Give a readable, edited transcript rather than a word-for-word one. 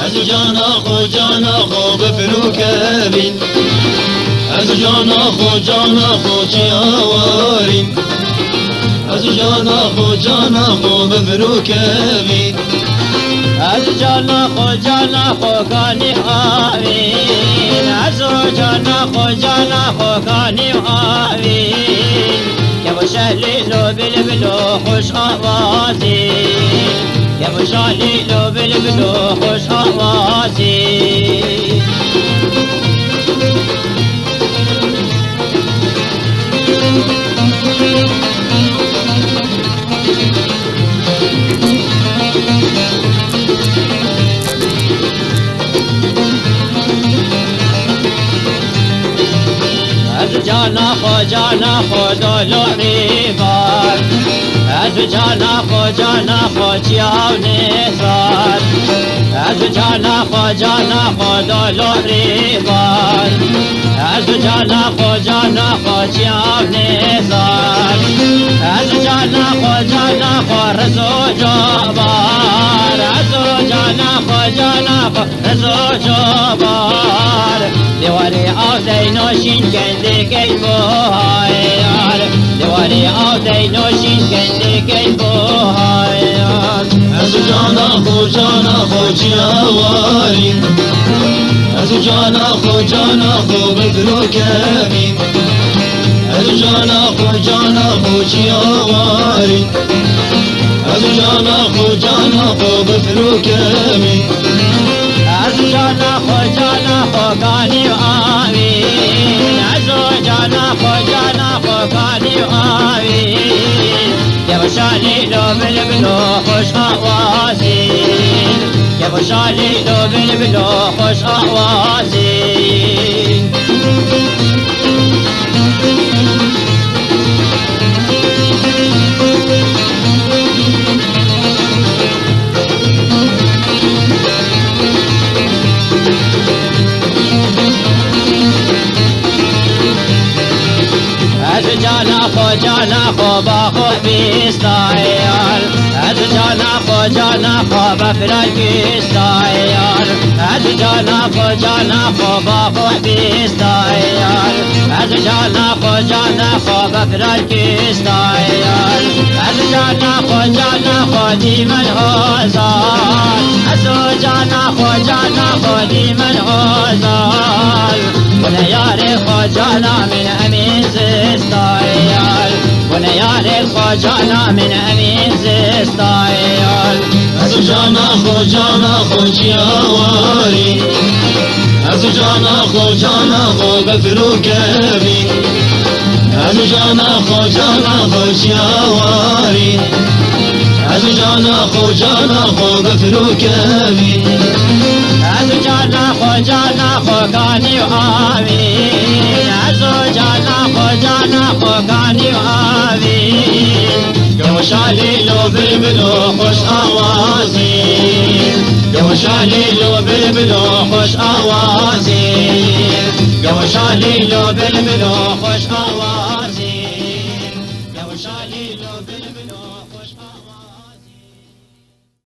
از جانا خو بفروک بین از جانا خو چی آوارین از جانا خو بفروک بین از جانا خو کانی آوین از جانا خو کانی آوین که با شهلیل و بلبل و خوش آوازی که با شهلیل و بلبل و خوش آوازی از جانا خو دولو ریبار از جانا خو چیاو نیزار از جانا خو دولو ریبار از جانا خو چیاو نیزار از جانا خو رزو جبار از جانا خو رزو جبار دیواری آو دینوشین کندی کی بوهایار دیواری آو دینوشین کندی کی بوهایار از جانا خو چی آوارین از جانا خو بفروک بین از جانا خو چی آوارین از جانا خو بفروک بین از جانا خو کانی آوین از جانا خو کانی آوین که بشالیل و بلبل و خوش آوازی که بشالیل و بلبل و خوش آوازی جانا خو با خو بیستایار از جانا خو بفرال بیستایار از جانا خو با خو بیستایار از جانا خو بفرال بیستایار از جانا خو دیمن هزار از جانا خو دیمن هزار ونیار خو جانا من امین زستایار ونیار خو جانا من امین زستایار از جانا خو چی آواری از جانا خو بفروک بین از جانا خو چی آواری از جانا خو بفروک بین از جانا خو کانی آوین از جانا خو کانی آوین که مشالیل و بلبل و خوش آوازی که مشالیل و بلبل و خوش آوازی که مشالیل و بلبل و خوش آوازی